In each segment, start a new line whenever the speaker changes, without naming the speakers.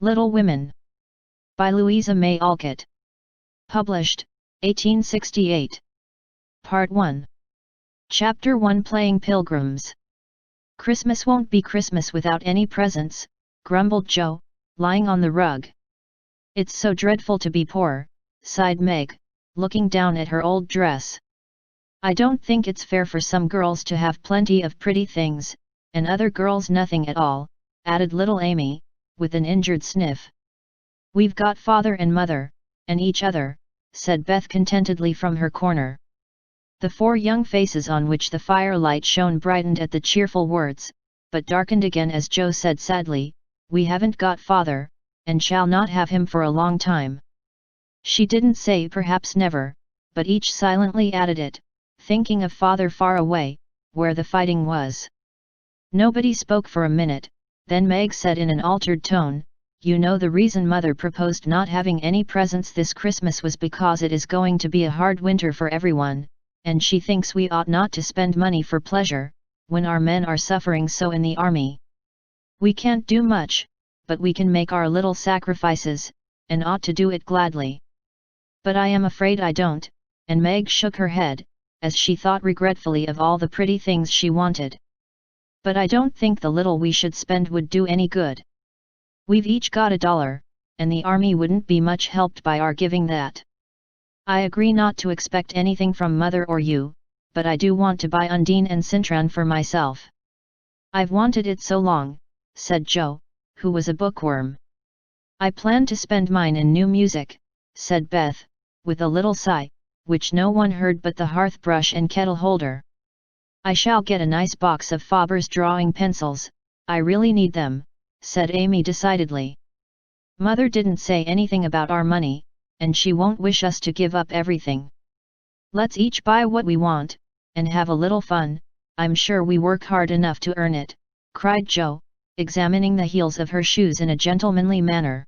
Little Women. By Louisa May Alcott. Published, 1868. Part 1. Chapter 1 Playing Pilgrims. Christmas won't be Christmas without any presents, grumbled Joe, lying on the rug. It's so dreadful to be poor, sighed Meg, looking down at her old dress. I don't think it's fair for some girls to have plenty of pretty things, and other girls nothing at all, added little Amy, with an injured sniff. We've got father and mother, and each other, said Beth contentedly from her corner. The four young faces on which the firelight shone brightened at the cheerful words, but darkened again as Joe said sadly, We haven't got father, and shall not have him for a long time. She didn't say perhaps never, but each silently added it, thinking of father far away, where the fighting was. Nobody spoke for a minute, then Meg said in an altered tone, You know the reason mother proposed not having any presents this Christmas was because it is going to be a hard winter for everyone, and she thinks we ought not to spend money for pleasure, when our men are suffering so in the army. We can't do much, but we can make our little sacrifices, and ought to do it gladly. But I am afraid I don't, and Meg shook her head, as she thought regretfully of all the pretty things she wanted. But I don't think the little we should spend would do any good. We've each got $1, and the army wouldn't be much helped by our giving that. I agree not to expect anything from mother or you, but I do want to buy Undine and Cintran for myself. I've wanted it so long, said Joe, who was a bookworm. I plan to spend mine in new music, said Beth, with a little sigh, which no one heard but the hearth brush and kettle holder. I shall get a nice box of Faber's drawing pencils, I really need them, said Amy decidedly. Mother didn't say anything about our money, and she won't wish us to give up everything. Let's each buy what we want, and have a little fun, I'm sure we work hard enough to earn it, cried Joe, examining the heels of her shoes in a gentlemanly manner.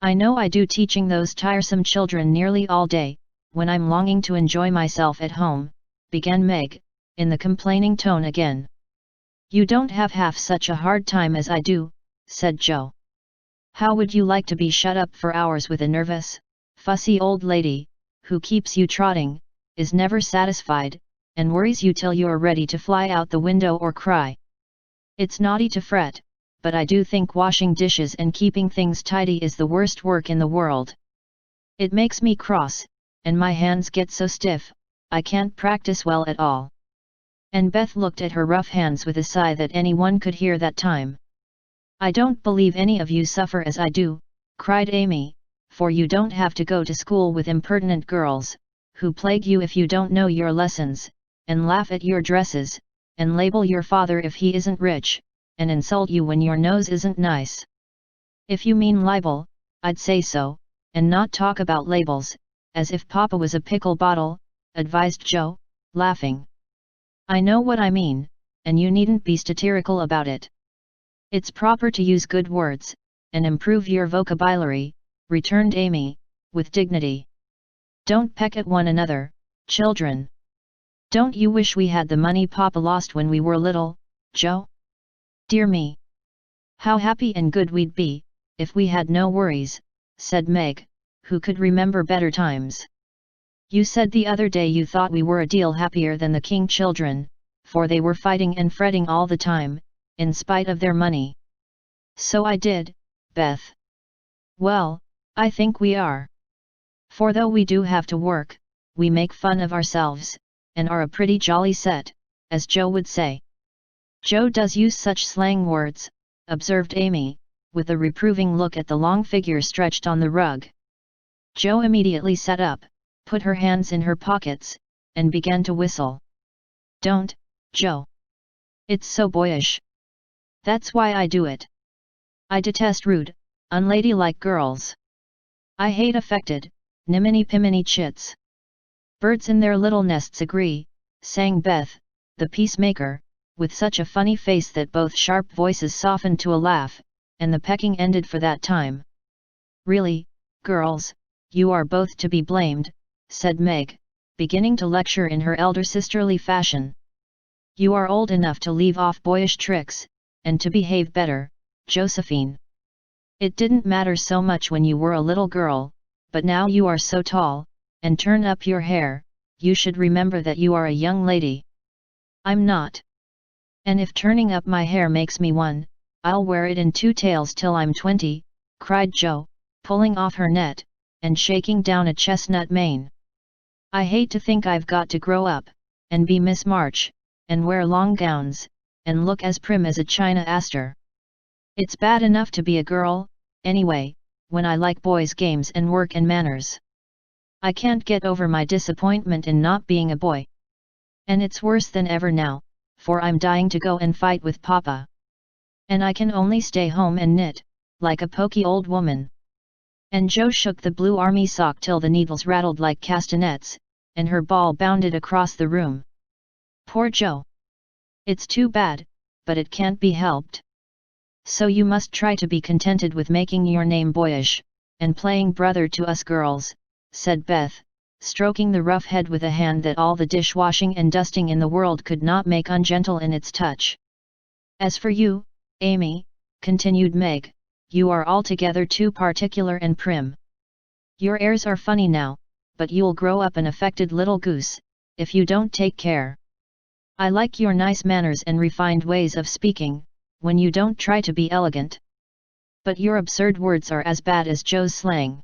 I know I do teaching those tiresome children nearly all day, when I'm longing to enjoy myself at home, began Meg, in the complaining tone again. You don't have half such a hard time as I do, said Joe. How would you like to be shut up for hours with a nervous, fussy old lady, who keeps you trotting, is never satisfied, and worries you till you're ready to fly out the window or cry? It's naughty to fret, but I do think washing dishes and keeping things tidy is the worst work in the world. It makes me cross, and my hands get so stiff, I can't practice well at all. And Beth looked at her rough hands with a sigh that anyone could hear that time. I don't believe any of you suffer as I do, cried Amy, for you don't have to go to school with impertinent girls, who plague you if you don't know your lessons, and laugh at your dresses, and label your father if he isn't rich, and insult you when your nose isn't nice. If you mean libel, I'd say so, and not talk about labels, as if Papa was a pickle bottle, advised Joe, laughing. I know what I mean, and you needn't be satirical about it. It's proper to use good words, and improve your vocabulary, returned Amy, with dignity. Don't peck at one another, children. Don't you wish we had the money Papa lost when we were little, Joe? Dear me! How happy and good we'd be, if we had no worries, said Meg, who could remember better times. You said the other day you thought we were a deal happier than the King children, for they were fighting and fretting all the time, in spite of their money. So I did, Beth. Well, I think we are. For though we do have to work, we make fun of ourselves, and are a pretty jolly set, as Joe would say. Joe does use such slang words, observed Amy, with a reproving look at the long figure stretched on the rug. Joe immediately sat up, put her hands in her pockets, and began to whistle. Don't, Joe. It's so boyish. That's why I do it. I detest rude, unladylike girls. I hate affected, niminy-piminy chits. Birds in their little nests agree, sang Beth, the peacemaker, with such a funny face that both sharp voices softened to a laugh, and the pecking ended for that time. Really, girls, you are both to be blamed, said Meg, beginning to lecture in her elder sisterly fashion. You are old enough to leave off boyish tricks, and to behave better, Josephine. It didn't matter so much when you were a little girl, but now you are so tall, and turn up your hair, you should remember that you are a young lady. I'm not. And if turning up my hair makes me one, I'll wear it in two tails till I'm 20, cried Jo, pulling off her net, and shaking down a chestnut mane. I hate to think I've got to grow up, and be Miss March, and wear long gowns, and look as prim as a China aster. It's bad enough to be a girl, anyway, when I like boys' games and work and manners. I can't get over my disappointment in not being a boy. And it's worse than ever now, for I'm dying to go and fight with Papa. And I can only stay home and knit, like a poky old woman. And Jo shook the blue army sock till the needles rattled like castanets, and her ball bounded across the room. Poor Jo! It's too bad, but it can't be helped. So you must try to be contented with making your name boyish, and playing brother to us girls, said Beth, stroking the rough head with a hand that all the dishwashing and dusting in the world could not make ungentle in its touch. As for you, Amy, continued Meg, you are altogether too particular and prim. Your airs are funny now, but you'll grow up an affected little goose, if you don't take care. I like your nice manners and refined ways of speaking, when you don't try to be elegant. But your absurd words are as bad as Jo's slang.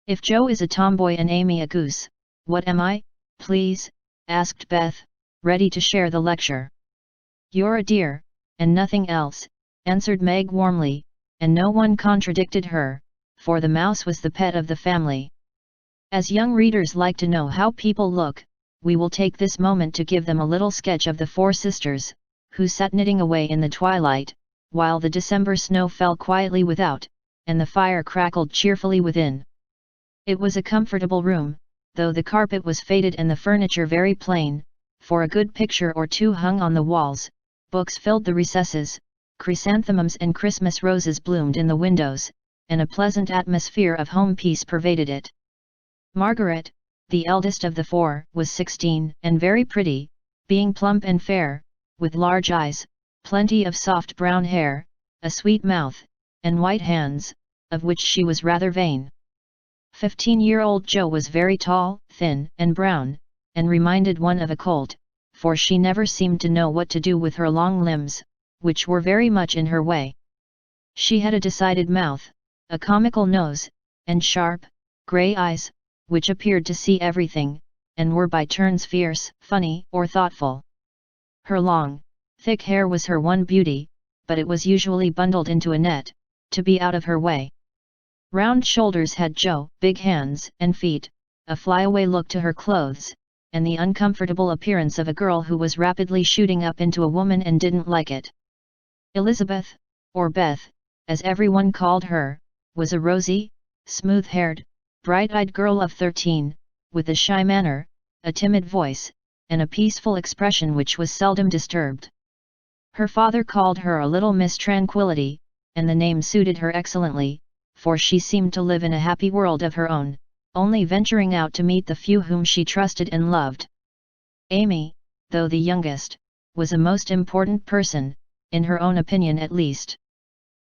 If Jo is a tomboy and Amy a goose, what am I, please? Asked Beth, ready to share the lecture. You're a dear, and nothing else, answered Meg warmly, and no one contradicted her, for the mouse was the pet of the family. As young readers like to know how people look, we will take this moment to give them a little sketch of the four sisters, who sat knitting away in the twilight, while the December snow fell quietly without, and the fire crackled cheerfully within. It was a comfortable room, though the carpet was faded and the furniture very plain, for a good picture or two hung on the walls, books filled the recesses, chrysanthemums and Christmas roses bloomed in the windows, and a pleasant atmosphere of home peace pervaded it. Margaret, the eldest of the four, was 16, and very pretty, being plump and fair, with large eyes, plenty of soft brown hair, a sweet mouth, and white hands, of which she was rather vain. 15-year-old Jo was very tall, thin, and brown, and reminded one of a colt, for she never seemed to know what to do with her long limbs, which were very much in her way. She had a decided mouth, a comical nose, and sharp, grey eyes, which appeared to see everything, and were by turns fierce, funny, or thoughtful. Her long, thick hair was her one beauty, but it was usually bundled into a net, to be out of her way. Round shoulders had Jo, big hands and feet, a flyaway look to her clothes, and the uncomfortable appearance of a girl who was rapidly shooting up into a woman and didn't like it. Elizabeth, or Beth, as everyone called her, was a rosy, smooth-haired, bright-eyed girl of 13, with a shy manner, a timid voice, and a peaceful expression which was seldom disturbed. Her father called her a little Miss Tranquility, and the name suited her excellently, for she seemed to live in a happy world of her own, only venturing out to meet the few whom she trusted and loved. Amy, though the youngest, was a most important person, in her own opinion at least.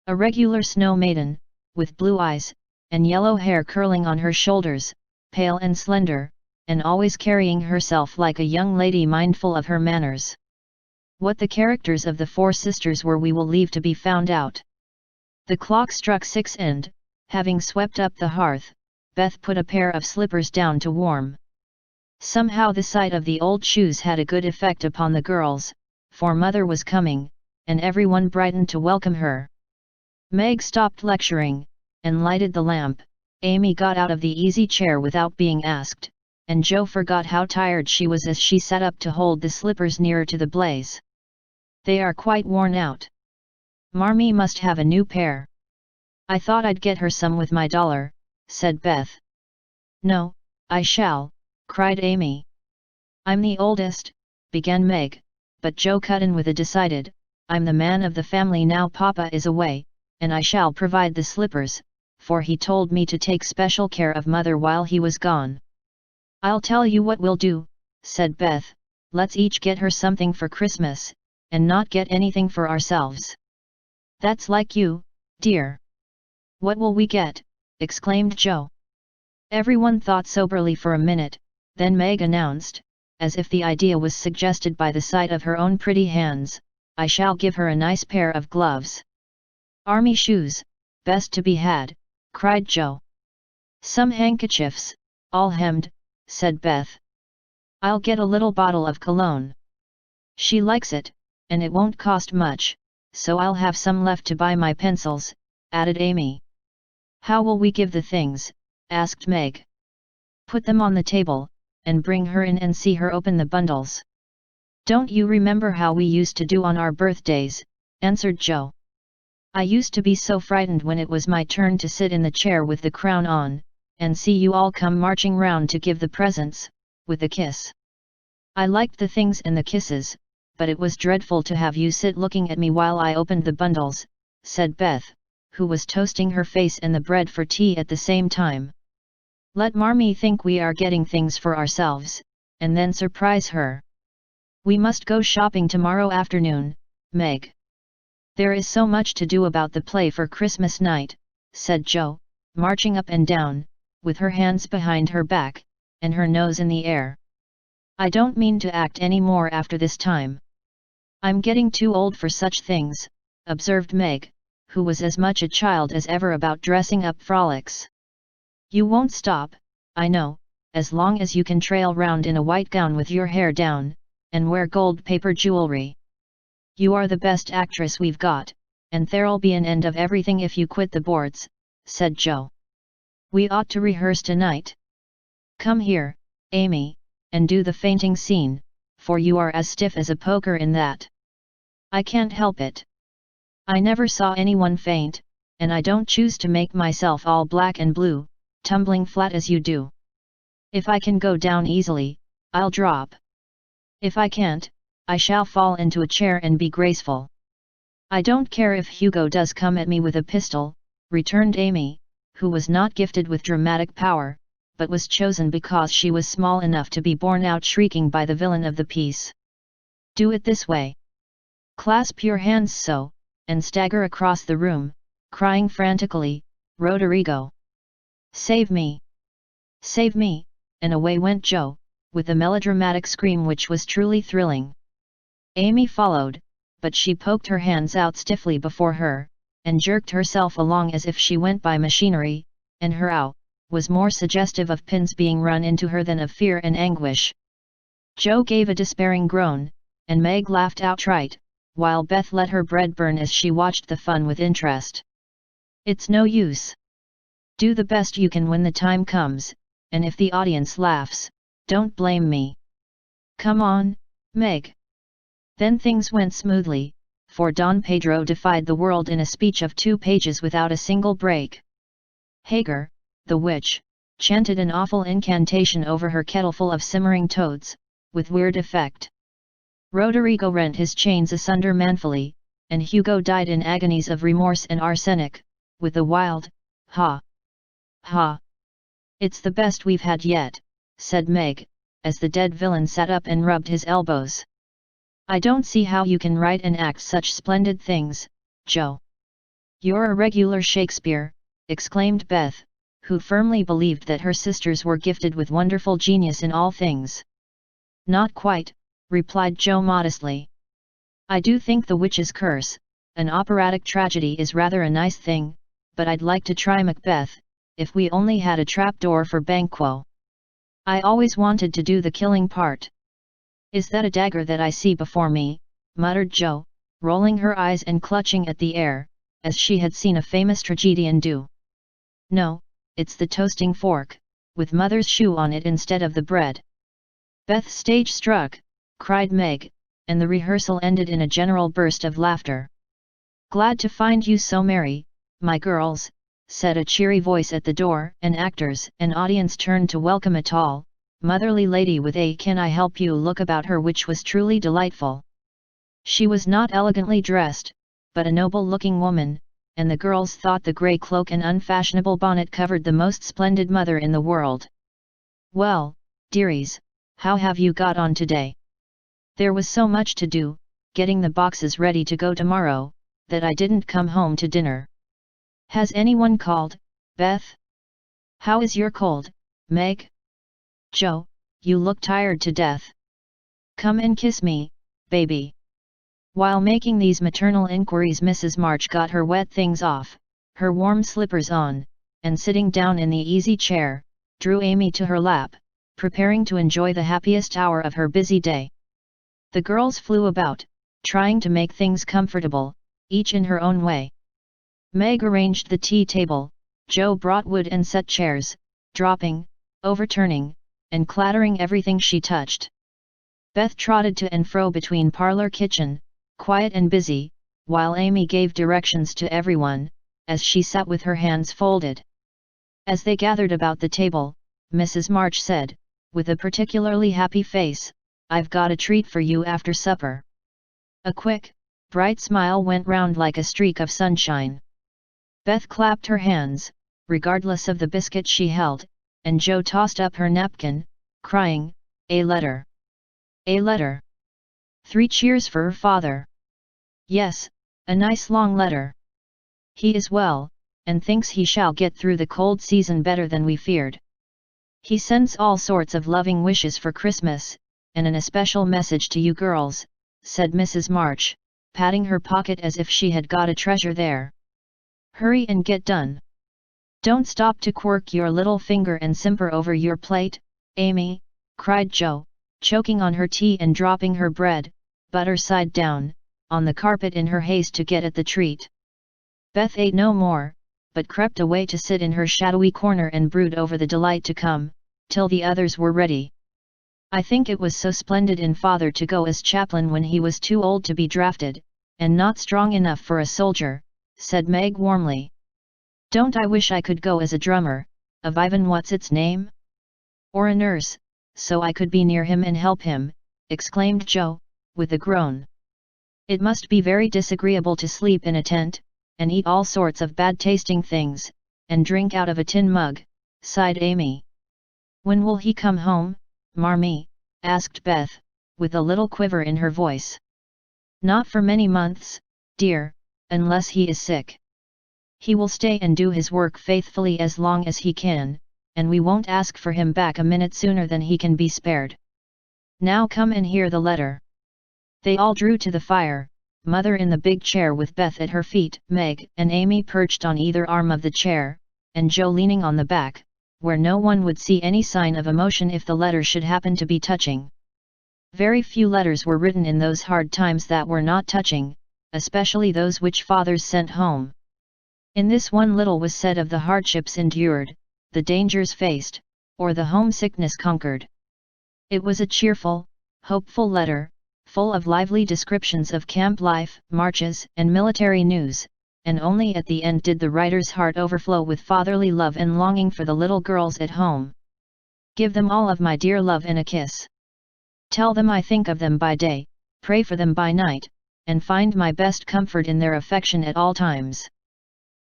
A regular snow maiden, with blue eyes, and yellow hair curling on her shoulders, pale and slender, and always carrying herself like a young lady mindful of her manners. What the characters of the four sisters were we will leave to be found out. The clock struck 6 and, having swept up the hearth, Beth put a pair of slippers down to warm. Somehow the sight of the old shoes had a good effect upon the girls, for Mother was coming, and everyone brightened to welcome her. Meg stopped lecturing, and lighted the lamp. Amy got out of the easy chair without being asked, and Jo forgot how tired she was as she sat up to hold the slippers nearer to the blaze. They are quite worn out. Marmee must have a new pair. I thought I'd get her some with my dollar, said Beth. No, I shall, cried Amy. I'm the oldest, began Meg, but Jo cut in with a decided, I'm the man of the family now Papa is away, and I shall provide the slippers, for he told me to take special care of Mother while he was gone. I'll tell you what we'll do, said Beth, let's each get her something for Christmas, and not get anything for ourselves. That's like you, dear. What will we get? Exclaimed Joe. Everyone thought soberly for a minute, then Meg announced, as if the idea was suggested by the sight of her own pretty hands, I shall give her a nice pair of gloves. Army shoes, best to be had, cried Joe. Some handkerchiefs, all hemmed, said Beth. I'll get a little bottle of cologne. She likes it, and it won't cost much, so I'll have some left to buy my pencils, added Amy. How will we give the things? Asked Meg. Put them on the table, and bring her in and see her open the bundles. Don't you remember how we used to do on our birthdays? Answered Joe. I used to be so frightened when it was my turn to sit in the chair with the crown on, and see you all come marching round to give the presents, with a kiss. I liked the things and the kisses, but it was dreadful to have you sit looking at me while I opened the bundles, said Beth, who was toasting her face and the bread for tea at the same time. Let Marmee think we are getting things for ourselves, and then surprise her. We must go shopping tomorrow afternoon, Meg. There is so much to do about the play for Christmas night, said Joe, marching up and down, with her hands behind her back, and her nose in the air. I don't mean to act any more after this time. I'm getting too old for such things, observed Meg, who was as much a child as ever about dressing up frolics. You won't stop, I know, as long as you can trail round in a white gown with your hair down, and wear gold paper jewelry. You are the best actress we've got, and there'll be an end of everything if you quit the boards, said Joe. We ought to rehearse tonight. Come here, Amy, and do the fainting scene, for you are as stiff as a poker in that. I can't help it. I never saw anyone faint, and I don't choose to make myself all black and blue, tumbling flat as you do. If I can go down easily, I'll drop. If I can't, I shall fall into a chair and be graceful. I don't care if Hugo does come at me with a pistol, returned Amy, who was not gifted with dramatic power, but was chosen because she was small enough to be borne out shrieking by the villain of the piece. Do it this way. Clasp your hands so, and stagger across the room, crying frantically, Roderigo! Save me! Save me! And away went Joe, with a melodramatic scream which was truly thrilling. Amy followed, but she poked her hands out stiffly before her, and jerked herself along as if she went by machinery, and her ow was more suggestive of pins being run into her than of fear and anguish. Joe gave a despairing groan, and Meg laughed outright, while Beth let her bread burn as she watched the fun with interest. It's no use. Do the best you can when the time comes, and if the audience laughs, don't blame me. Come on, Meg. Then things went smoothly, for Don Pedro defied the world in a speech of 2 pages without a single break. Hagar, the witch, chanted an awful incantation over her kettleful of simmering toads, with weird effect. Roderigo rent his chains asunder manfully, and Hugo died in agonies of remorse and arsenic, with a wild, ha! Ha! It's the best we've had yet, said Meg, as the dead villain sat up and rubbed his elbows. I don't see how you can write and act such splendid things, Joe. You're a regular Shakespeare, exclaimed Beth, who firmly believed that her sisters were gifted with wonderful genius in all things. Not quite, replied Joe modestly. I do think The Witch's Curse, an operatic tragedy, is rather a nice thing, but I'd like to try Macbeth, if we only had a trapdoor for Banquo. I always wanted to do the killing part. Is that a dagger that I see before me? Muttered Joe, rolling her eyes and clutching at the air, as she had seen a famous tragedian do. No, it's the toasting fork, with Mother's shoe on it instead of the bread. Beth stage struck, cried Meg, and the rehearsal ended in a general burst of laughter. Glad to find you so merry, my girls, said a cheery voice at the door, and actors and audience turned to welcome a tall, motherly lady with a "Can I help you" look about her which was truly delightful. She was not elegantly dressed, but a noble-looking woman, and the girls thought the grey cloak and unfashionable bonnet covered the most splendid mother in the world. Well, dearies, how have you got on today? There was so much to do, getting the boxes ready to go tomorrow, that I didn't come home to dinner. Has anyone called, Beth? How is your cold, Meg? Joe, you look tired to death. Come and kiss me, baby. While making these maternal inquiries, Mrs. March got her wet things off, her warm slippers on, and sitting down in the easy chair, drew Amy to her lap, preparing to enjoy the happiest hour of her busy day. The girls flew about, trying to make things comfortable, each in her own way. Meg arranged the tea table, Joe brought wood and set chairs, dropping, overturning, and clattering everything she touched. Beth trotted to and fro between parlor kitchen, quiet and busy, while Amy gave directions to everyone, as she sat with her hands folded. As they gathered about the table, Mrs. March said, with a particularly happy face, "I've got a treat for you after supper." A quick, bright smile went round like a streak of sunshine. Beth clapped her hands, regardless of the biscuit she held, and Joe tossed up her napkin, crying, "A letter! A letter! 3 cheers for father! Yes, a nice long letter. He is well, and thinks he shall get through the cold season better than we feared. He sends all sorts of loving wishes for Christmas, and an especial message to you girls," said Mrs. March, patting her pocket as if she had got a treasure there. "Hurry and get done. Don't stop to quirk your little finger and simper over your plate, Amy," cried Joe, choking on her tea and dropping her bread, butter side down, on the carpet in her haste to get at the treat. Beth ate no more, but crept away to sit in her shadowy corner and brood over the delight to come, till the others were ready. "I think it was so splendid in father to go as chaplain when he was too old to be drafted, and not strong enough for a soldier," said Meg warmly. "Don't I wish I could go as a drummer, of Ivan What's-its-name? Or a nurse, so I could be near him and help him," exclaimed Joe, with a groan. "It must be very disagreeable to sleep in a tent, and eat all sorts of bad-tasting things, and drink out of a tin mug," sighed Amy. "When will he come home, Marmee?" asked Beth, with a little quiver in her voice. "Not for many months, dear, unless he is sick. He will stay and do his work faithfully as long as he can, and we won't ask for him back a minute sooner than he can be spared. Now come and hear the letter." They all drew to the fire, Mother in the big chair with Beth at her feet, Meg and Amy perched on either arm of the chair, and Joe leaning on the back, where no one would see any sign of emotion if the letter should happen to be touching. Very few letters were written in those hard times that were not touching, especially those which fathers sent home. In this one little was said of the hardships endured, the dangers faced, or the homesickness conquered. It was a cheerful, hopeful letter, full of lively descriptions of camp life, marches, and military news, and only at the end did the writer's heart overflow with fatherly love and longing for the little girls at home. "Give them all of my dear love and a kiss. Tell them I think of them by day, pray for them by night, and find my best comfort in their affection at all times.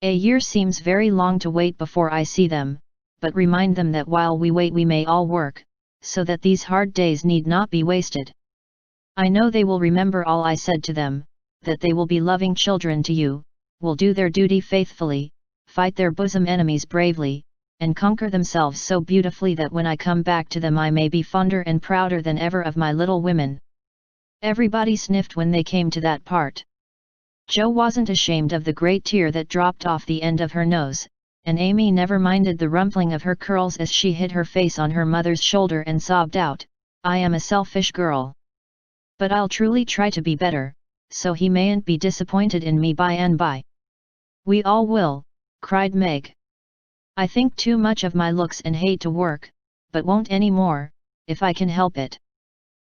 A year seems very long to wait before I see them, but remind them that while we wait we may all work, so that these hard days need not be wasted. I know they will remember all I said to them, that they will be loving children to you, will do their duty faithfully, fight their bosom enemies bravely, and conquer themselves so beautifully that when I come back to them I may be fonder and prouder than ever of my little women." Everybody sniffed when they came to that part. Joe wasn't ashamed of the great tear that dropped off the end of her nose, and Amy never minded the rumpling of her curls as she hid her face on her mother's shoulder and sobbed out, "I am a selfish girl. But I'll truly try to be better, so he mayn't be disappointed in me by and by." "We all will," cried Meg. "I think too much of my looks and hate to work, but won't any more, if I can help it.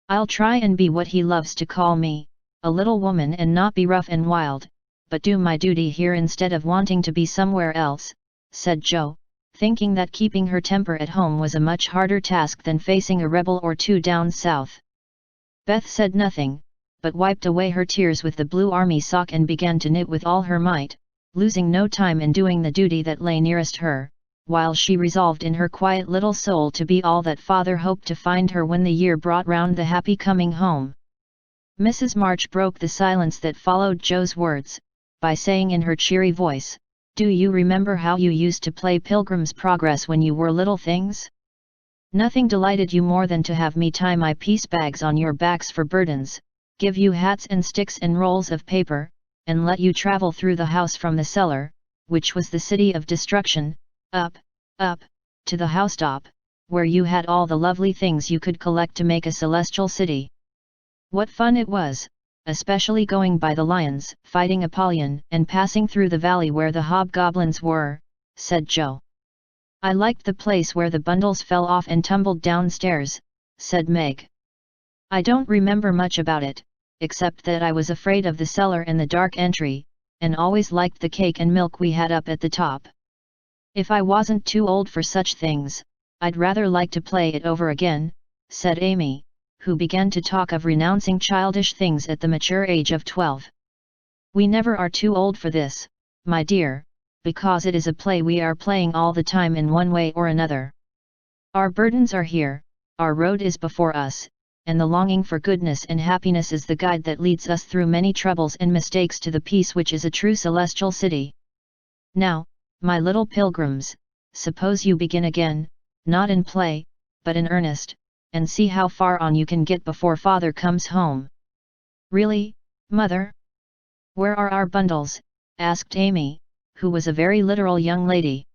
I'll try and be what he loves to call me, a little woman, and not be rough and wild, but do my duty here instead of wanting to be somewhere else," said Joe, thinking that keeping her temper at home was a much harder task than facing a rebel or two down south. Beth said nothing, but wiped away her tears with the blue army sock and began to knit with all her might, losing no time in doing the duty that lay nearest her, while she resolved in her quiet little soul to be all that father hoped to find her when the year brought round the happy coming home. Mrs. March broke the silence that followed Joe's words, by saying in her cheery voice, Do you remember how you used to play Pilgrim's Progress when you were little things? Nothing delighted you more than to have me tie my piece bags on your backs for burdens, give you hats and sticks and rolls of paper, and let you travel through the house from the cellar, which was the city of destruction, up, to the housetop, where you had all the lovely things you could collect to make a celestial city. What fun it was, especially going by the lions, fighting Apollyon, and passing through the valley where the hobgoblins were, said Joe. I liked the place where the bundles fell off and tumbled downstairs, said Meg. I don't remember much about it, except that I was afraid of the cellar and the dark entry, and always liked the cake and milk we had up at the top. If I wasn't too old for such things, I'd rather like to play it over again, said Amy, who began to talk of renouncing childish things at the mature age of 12. We never are too old for this, my dear, because it is a play we are playing all the time in one way or another. Our burdens are here, our road is before us, and the longing for goodness and happiness is the guide that leads us through many troubles and mistakes to the peace which is a true celestial city. Now, my little pilgrims, suppose you begin again, not in play, but in earnest, and see how far on you can get before father comes home. Really, mother? Where are our bundles? Asked Amy, who was a very literal young lady.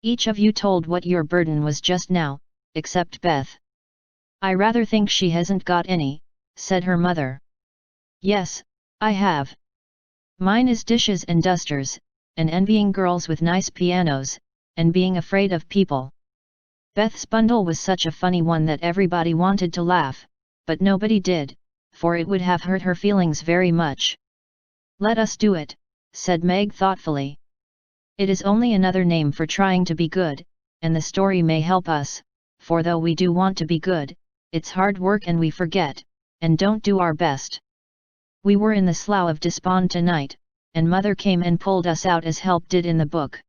Each of you told what your burden was just now, except Beth. I rather think she hasn't got any, said her mother. Yes, I have. Mine is dishes and dusters, and envying girls with nice pianos, and being afraid of people. Beth's bundle was such a funny one that everybody wanted to laugh, but nobody did, for it would have hurt her feelings very much. Let us do it, said Meg thoughtfully. It is only another name for trying to be good, and the story may help us, for though we do want to be good, it's hard work and we forget, and don't do our best. We were in the slough of despond tonight, and mother came and pulled us out as help did in the book.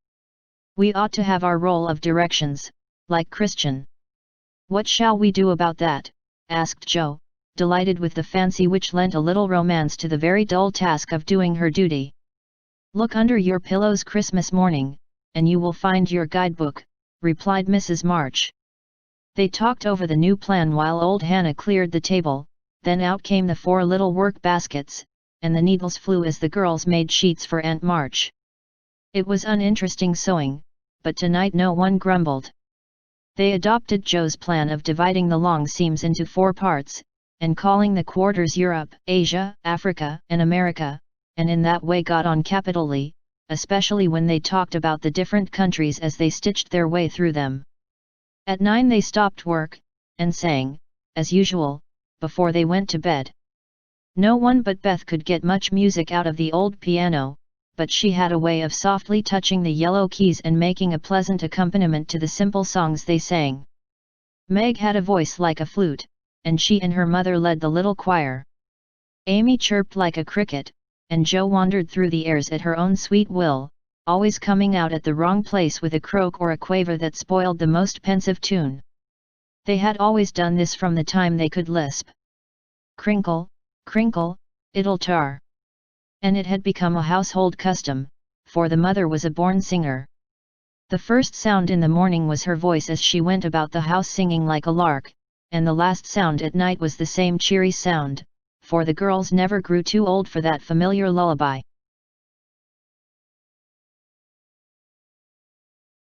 We ought to have our roll of directions, like Christian. What shall we do about that? Asked Joe, delighted with the fancy which lent a little romance to the very dull task of doing her duty. Look under your pillows Christmas morning, and you will find your guidebook, replied Mrs. March. They talked over the new plan while old Hannah cleared the table, then out came the 4 little work baskets, and the needles flew as the girls made sheets for Aunt March. It was uninteresting sewing, but tonight no one grumbled. They adopted Joe's plan of dividing the long seams into 4 parts, and calling the quarters Europe, Asia, Africa, and America, and in that way got on capitally, especially when they talked about the different countries as they stitched their way through them. At 9 they stopped work, and sang, as usual, before they went to bed. No one but Beth could get much music out of the old piano, but she had a way of softly touching the yellow keys and making a pleasant accompaniment to the simple songs they sang. Meg had a voice like a flute, and she and her mother led the little choir. Amy chirped like a cricket, and Joe wandered through the airs at her own sweet will, always coming out at the wrong place with a croak or a quaver that spoiled the most pensive tune. They had always done this from the time they could lisp. Crinkle, crinkle, it'll tar. And it had become a household custom, for the mother was a born singer. The first sound in the morning was her voice as she went about the house singing like a lark, and the last sound at night was the same cheery sound, for the girls never grew too old for that familiar lullaby.